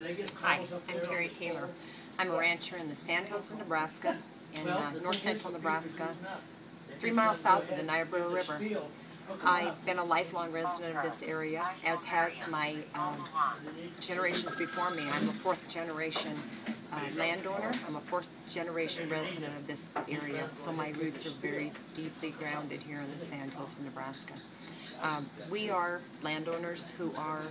Hi, I'm Teri Taylor. I'm a rancher in the Sandhills of Nebraska, in north central Nebraska, 3 miles south of the Niobrara River. I've been a lifelong resident of this area, as has my generations before me. I'm a fourth generation landowner. I'm a fourth generation resident of this area, so my roots are very deeply grounded here in the Sandhills of Nebraska. We are landowners who are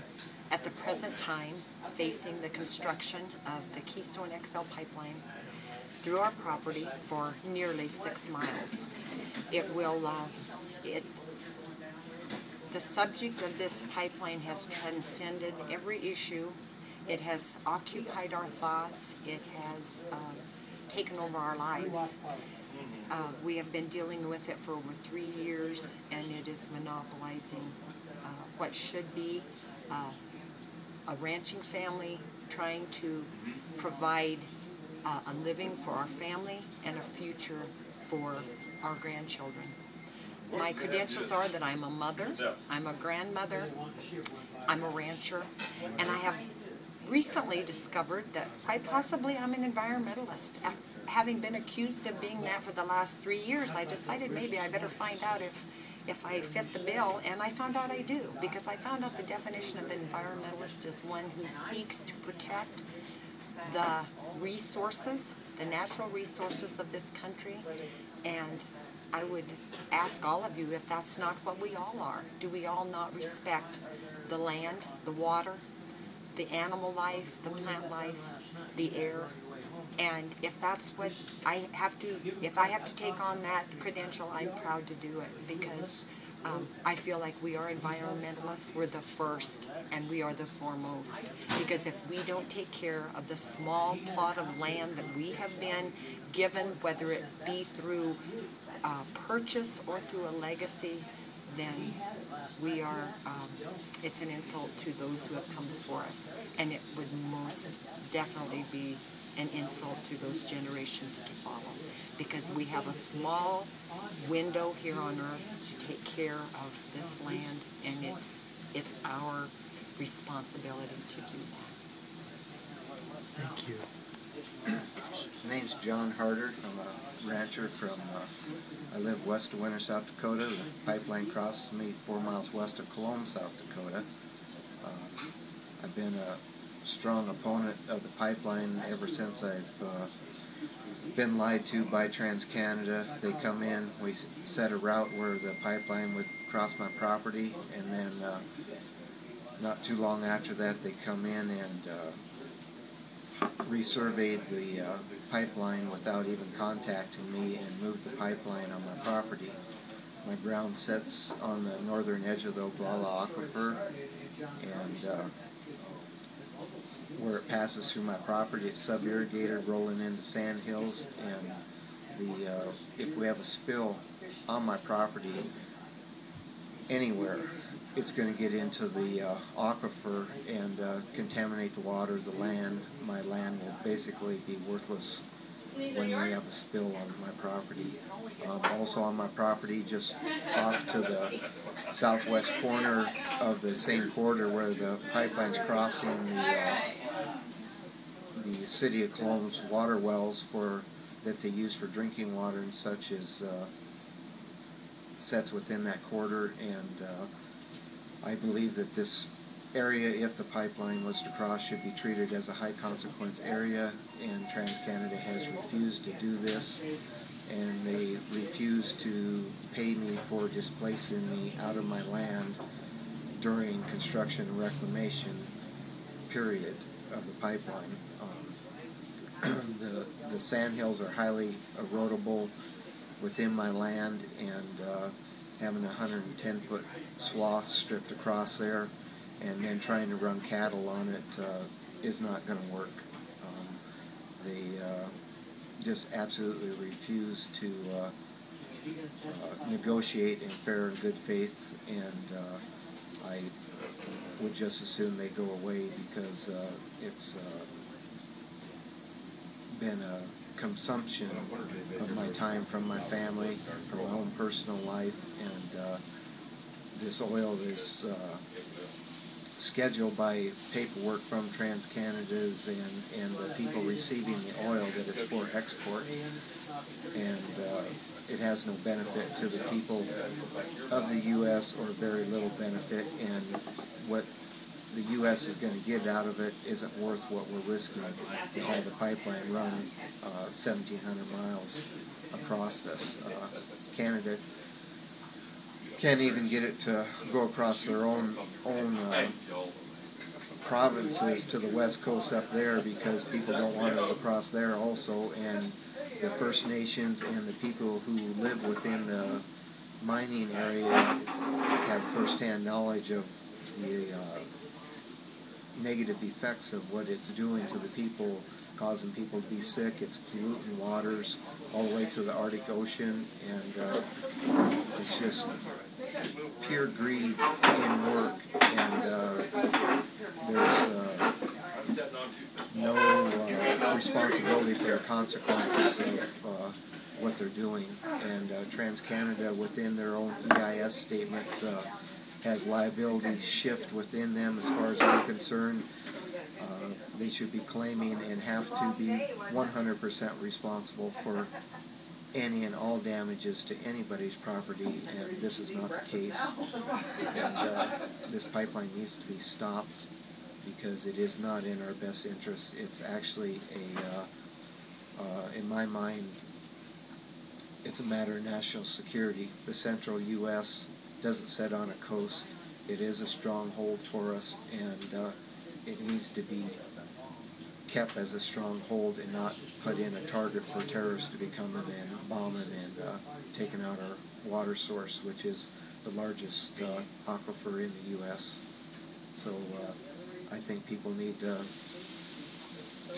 at the present time facing the construction of the Keystone XL pipeline through our property for nearly 6 miles. It will, the subject of this pipeline has transcended every issue. It has occupied our thoughts. It has taken over our lives. We have been dealing with it for over 3 years, and it is monopolizing what should be a ranching family trying to provide a living for our family and a future for our grandchildren. My credentials are that I'm a mother, I'm a grandmother, I'm a rancher, and I have recently discovered that quite possibly I'm an environmentalist. Having been accused of being that for the last 3 years, I decided maybe I better find out if I fit the bill, and I found out I do, because I found out the definition of environmentalist is one who seeks to protect the resources, the natural resources of this country, and I would ask all of you if that's not what we all are. Do we all not respect the land, the water, the animal life, the plant life, the air? And if that's what I have to, if I have to take on that credential, I'm proud to do it, because I feel like we are environmentalists. We're the first and we are the foremost, because if we don't take care of the small plot of land that we have been given, whether it be through purchase or through a legacy, then we are, it's an insult to those who have come before us, and it would most definitely be an insult to those generations to follow, because we have a small window here on earth to take care of this land, and it's our responsibility to do that. Thank you. My name's John Harter. I'm a rancher from, I live west of Winter, South Dakota. The pipeline crosses me 4 miles west of Cologne, South Dakota. I've been a strong opponent of the pipeline ever since I've been lied to by TransCanada. They come in, we set a route where the pipeline would cross my property, and then not too long after that they come in and resurveyed the pipeline without even contacting me and moved the pipeline on my property. My ground sits on the northern edge of the Oglala Aquifer, and where it passes through my property, it's sub-irrigated, rolling into sand hills, and if we have a spill on my property anywhere, it's going to get into the aquifer and contaminate the water, the land. My land will basically be worthless when we have a spill on my property. Also on my property, just off to the southwest corner of the same corridor where the pipeline's crossing the city of Cologne's water wells that they use for drinking water and such, is sets within that corridor, and I believe that this area, if the pipeline was to cross, should be treated as a high consequence area, and TransCanada has refused to do this, and they refuse to pay me for displacing me out of my land during construction and reclamation period of the pipeline. The sandhills are highly erodible within my land, and having a 110-foot swath stripped across there and then trying to run cattle on it is not going to work. They just absolutely refuse to negotiate in fair and good faith, and I would just assume they go away, because it's been a consumption of my time from my family, from my own personal life, and this oil is scheduled by paperwork from TransCanada's and the people receiving the oil that is for export, and it has no benefit to the people of the U.S. or very little benefit, and what the U.S. is going to get out of it isn't worth what we're risking to have the pipeline run 1,700 miles across us. Canada can't even get it to go across their own provinces to the west coast up there because people don't want it across there also, and the First Nations and the people who live within the mining area have first-hand knowledge of the negative effects of what it's doing to the people, causing people to be sick. It's polluting waters all the way to the Arctic Ocean, and it's just pure greed in work, and there's no responsibility for the consequences of what they're doing. And TransCanada, within their own EIS statements, has liability shift within them as far as I'm concerned. They should be claiming and have to be 100% responsible for any and all damages to anybody's property, and this is not the case. And this pipeline needs to be stopped because it is not in our best interest. It's actually in my mind, it's a matter of national security. The central U.S. doesn't sit on a coast. It is a stronghold for us, and it needs to be kept as a stronghold and not put in a target for terrorists to be coming and bombing and taking out our water source, which is the largest aquifer in the U.S. So I think people need to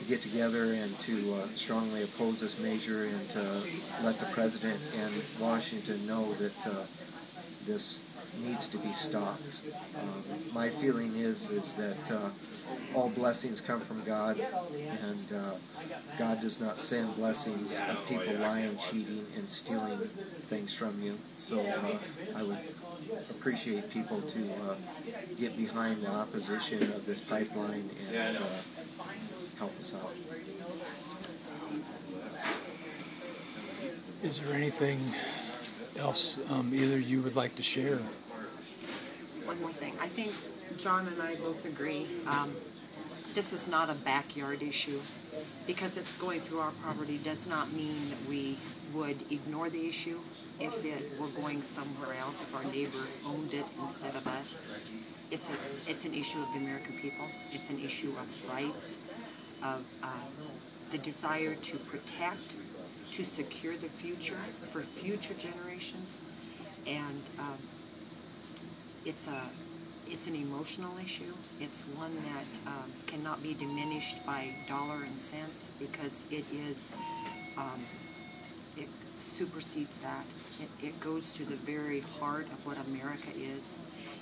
get together and to strongly oppose this measure, and to let the President and Washington know that this needs to be stopped. My feeling is that all blessings come from God, and God does not send blessings of people lying, cheating, and stealing things from you. So I would appreciate people to get behind the opposition of this pipeline and help us out. Is there anything else either you would like to share? One more thing. I think John and I both agree. This is not a backyard issue. Because it's going through our property does not mean that we would ignore the issue if it were going somewhere else, if our neighbor owned it instead of us. It's an issue of the American people. It's an issue of rights, of the desire to protect, to secure the future for future generations, and it's an emotional issue. It's one that cannot be diminished by dollar and cents, because it supersedes that. It goes to the very heart of what America is.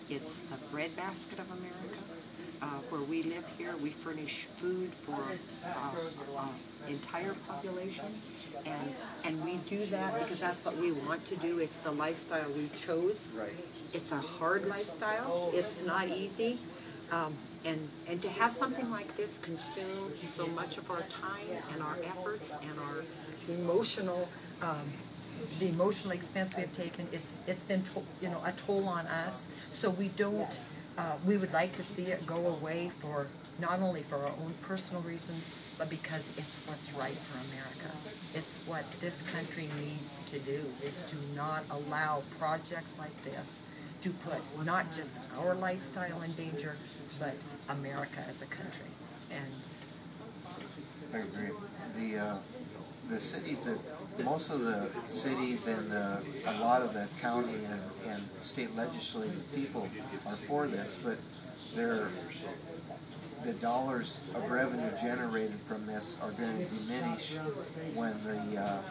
It's the breadbasket of America. Where we live here, we furnish food for entire population, and we do that because that's what we want to do. It's the lifestyle we chose. It's a hard lifestyle. It's not easy, and to have something like this consume so much of our time and our efforts and our emotional, the emotional expense we have taken, it's been a toll on us. So we don't. We would like to see it go away for not only for our own personal reasons, but because it's what's right for America. It's what this country needs to do, is to not allow projects like this to put not just our lifestyle in danger, but America as a country. And I agree. The cities that, most of the cities and a lot of the county and state legislative people are for this, but the dollars of revenue generated from this are going to diminish when the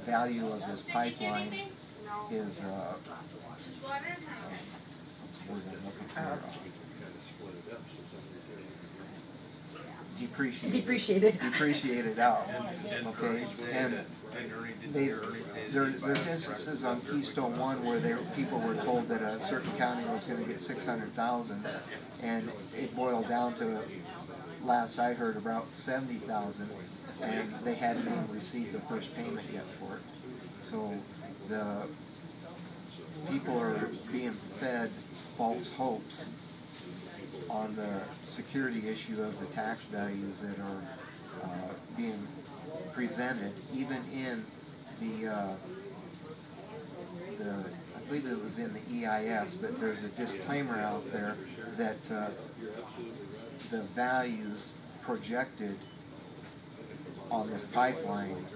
value of this pipeline is depreciated out. Okay, and there's instances on Keystone 1 where people were told that a certain county was going to get 600,000, and it boiled down to, last I heard, about 70,000, and they hadn't even received the first payment yet for it. So the people are being fed false hopes on the security issue of the tax values that are being presented, even in the I believe it was in the EIS, but there's a disclaimer out there that the values projected on this pipeline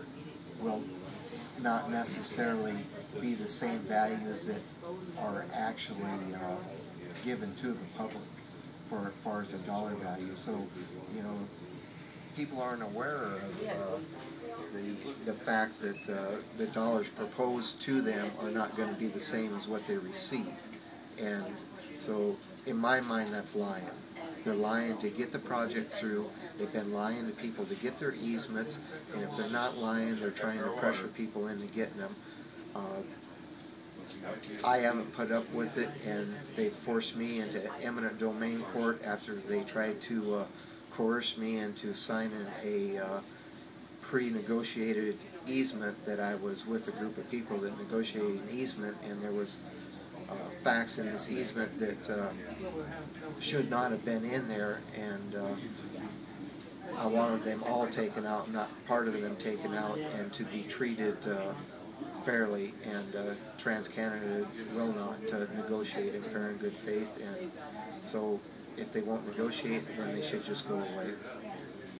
will not necessarily be the same values that are actually given to the public for as far as the dollar value. So, you know, people aren't aware of the fact that the dollars proposed to them are not going to be the same as what they receive. And so, in my mind, that's lying. They're lying to get the project through. They've been lying to people to get their easements, and if they're not lying, they're trying to pressure people into getting them. I haven't put up with it, and they forced me into eminent domain court after they tried to coerce me into signing a pre-negotiated easement that I was with a group of people that negotiated an easement, and there was facts in this easement that should not have been in there, and I wanted them all taken out, not part of them taken out, and to be treated fairly, and TransCanada will not negotiate in fair and good faith, and so if they won't negotiate, then they should just go away.